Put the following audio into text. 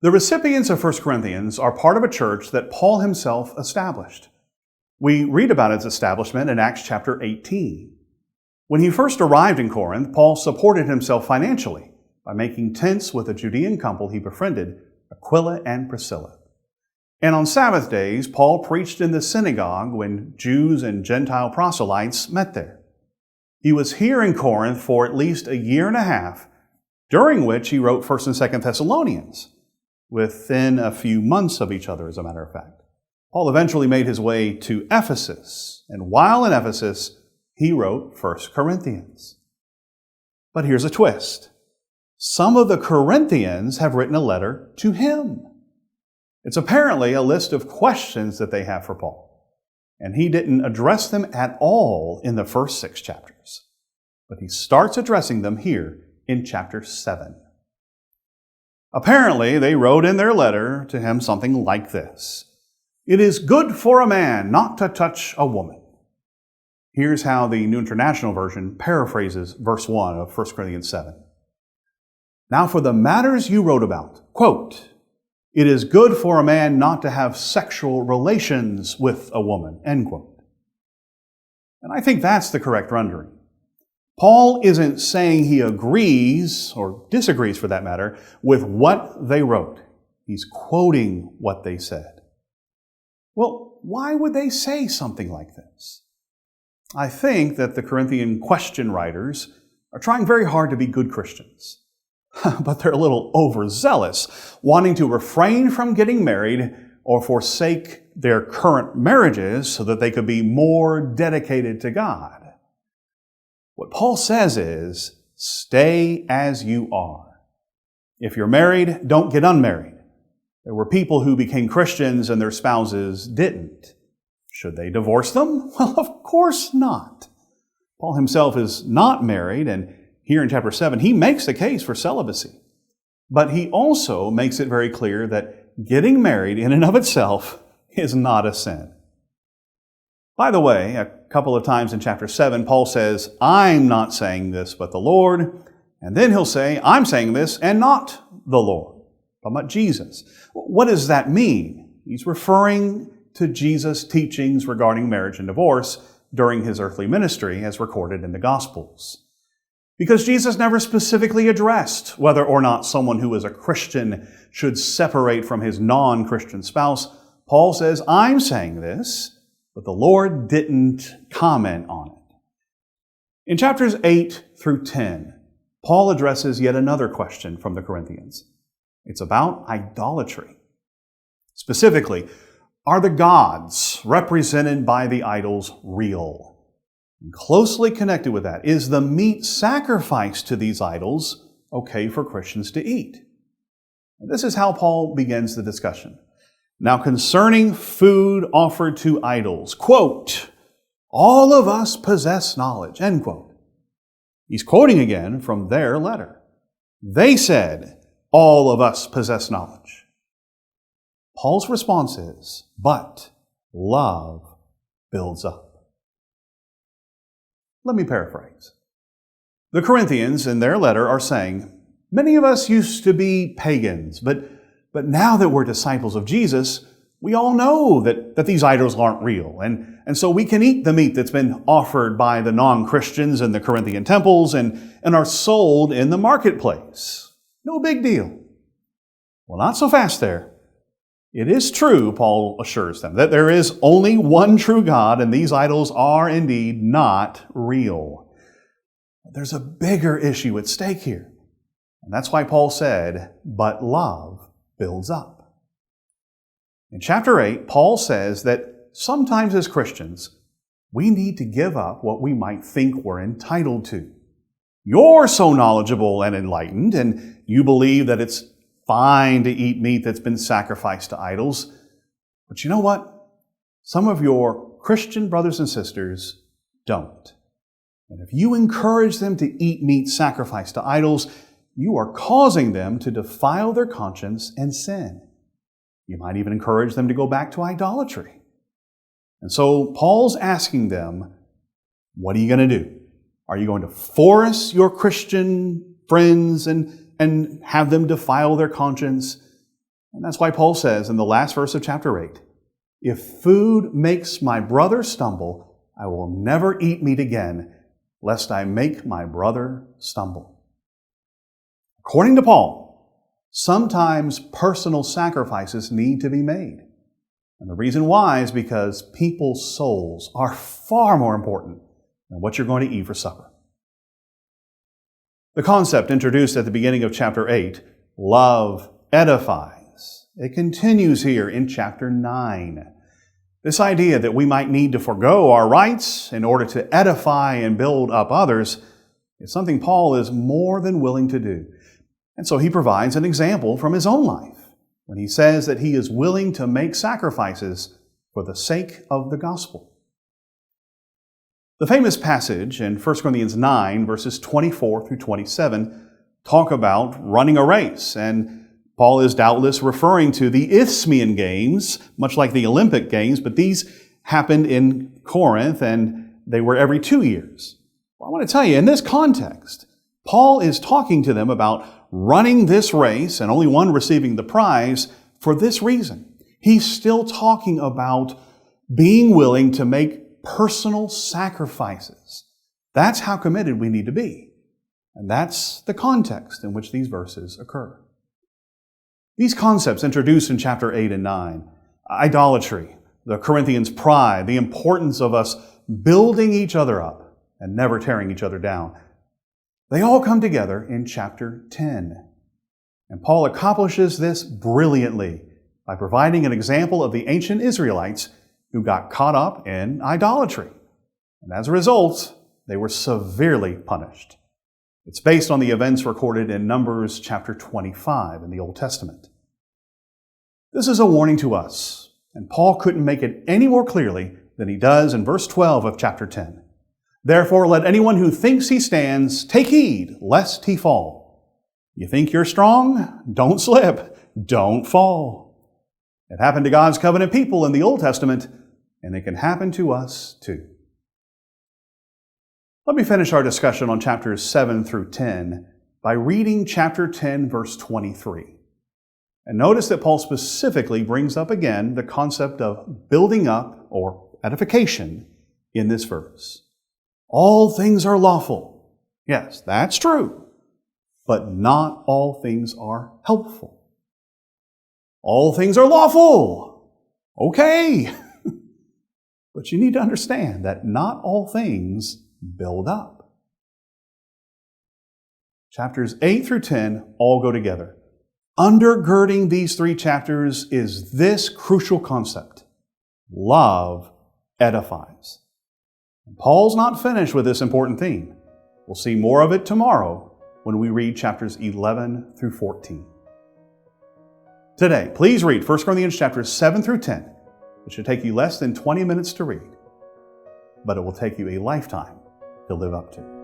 The recipients of 1 Corinthians are part of a church that Paul himself established. We read about its establishment in Acts chapter 18. When he first arrived in Corinth, Paul supported himself financially by making tents with a Judean couple he befriended, Aquila and Priscilla. And on Sabbath days, Paul preached in the synagogue when Jews and Gentile proselytes met there. He was here in Corinth for at least a year and a half, during which he wrote 1st and 2nd Thessalonians, within a few months of each other, as a matter of fact. Paul eventually made his way to Ephesus, and while in Ephesus, he wrote 1 Corinthians. But here's a twist. Some of the Corinthians have written a letter to him. It's apparently a list of questions that they have for Paul, and he didn't address them at all in the first 6 chapters. But he starts addressing them here in chapter 7. Apparently, they wrote in their letter to him something like this: "It is good for a man not to touch a woman." Here's how the New International Version paraphrases verse 1 of 1 Corinthians 7. "Now for the matters you wrote about, quote, it is good for a man not to have sexual relations with a woman," end quote. And I think that's the correct rendering. Paul isn't saying he agrees, or disagrees for that matter, with what they wrote. He's quoting what they said. Well, why would they say something like this? I think that the Corinthian question writers are trying very hard to be good Christians. But they're a little overzealous, wanting to refrain from getting married or forsake their current marriages so that they could be more dedicated to God. What Paul says is, stay as you are. If you're married, don't get unmarried. There were people who became Christians and their spouses didn't. Should they divorce them? Well, of course not. Paul himself is not married, and here in chapter 7, he makes the case for celibacy. But he also makes it very clear that getting married in and of itself is not a sin. By the way, a couple of times in chapter 7, Paul says, "I'm not saying this, but the Lord." And then he'll say, "I'm saying this and not the Lord." Talking about Jesus. What does that mean? He's referring to Jesus' teachings regarding marriage and divorce during his earthly ministry as recorded in the Gospels. Because Jesus never specifically addressed whether or not someone who is a Christian should separate from his non-Christian spouse, Paul says, "I'm saying this," but the Lord didn't comment on it. In chapters 8 through 10, Paul addresses yet another question from the Corinthians. It's about idolatry. Specifically, are the gods represented by the idols real? And closely connected with that, is the meat sacrificed to these idols okay for Christians to eat? And this is how Paul begins the discussion. "Now concerning food offered to idols, quote, all of us possess knowledge," end quote. He's quoting again from their letter. They said, all of us possess knowledge. Paul's response is, but love builds up. Let me paraphrase. The Corinthians in their letter are saying, many of us used to be pagans, but now that we're disciples of Jesus, we all know that these idols aren't real. And so we can eat the meat that's been offered by the non-Christians in the Corinthian temples and are sold in the marketplace. No big deal. Well, not so fast there. It is true, Paul assures them, that there is only one true God, and these idols are indeed not real. But there's a bigger issue at stake here. And that's why Paul said, but love builds up. In chapter 8, Paul says that sometimes as Christians, we need to give up what we might think we're entitled to. You're so knowledgeable and enlightened, and you believe that it's fine to eat meat that's been sacrificed to idols. But you know what? Some of your Christian brothers and sisters don't. And if you encourage them to eat meat sacrificed to idols, you are causing them to defile their conscience and sin. You might even encourage them to go back to idolatry. And so Paul's asking them, what are you going to do? Are you going to force your Christian friends and have them defile their conscience? And that's why Paul says in the last verse of chapter 8, "If food makes my brother stumble, I will never eat meat again, lest I make my brother stumble." According to Paul, sometimes personal sacrifices need to be made. And the reason why is because people's souls are far more important than what you're going to eat for supper. The concept introduced at the beginning of chapter 8, love edifies, it continues here in chapter 9. This idea that we might need to forego our rights in order to edify and build up others is something Paul is more than willing to do. And so he provides an example from his own life when he says that he is willing to make sacrifices for the sake of the gospel. The famous passage in 1 Corinthians 9, verses 24 through 27, talk about running a race, and Paul is doubtless referring to the Isthmian Games, much like the Olympic Games, but these happened in Corinth, and they were every 2 years. Well, I want to tell you, in this context, Paul is talking to them about running this race, and only one receiving the prize, for this reason. He's still talking about being willing to make personal sacrifices. That's how committed we need to be. And that's the context in which these verses occur. These concepts introduced in chapter 8 and 9, idolatry, the Corinthians' pride, the importance of us building each other up and never tearing each other down, they all come together in chapter 10. And Paul accomplishes this brilliantly by providing an example of the ancient Israelites who got caught up in idolatry. And as a result, they were severely punished. It's based on the events recorded in Numbers chapter 25 in the Old Testament. This is a warning to us, and Paul couldn't make it any more clearly than he does in verse 12 of chapter 10. "Therefore, let anyone who thinks he stands take heed, lest he fall." You think you're strong? Don't slip. Don't fall. It happened to God's covenant people in the Old Testament, and it can happen to us too. Let me finish our discussion on chapters 7 through 10 by reading chapter 10, verse 23. And notice that Paul specifically brings up again the concept of building up or edification in this verse. All things are lawful. Yes, that's true. But not all things are helpful. All things are lawful. Okay. But you need to understand that not all things build up. Chapters 8 through 10 all go together. Undergirding these 3 chapters is this crucial concept. Love edifies. Paul's not finished with this important theme. We'll see more of it tomorrow when we read chapters 11 through 14. Today, please read 1 Corinthians chapters 7 through 10. It should take you less than 20 minutes to read, but it will take you a lifetime to live up to.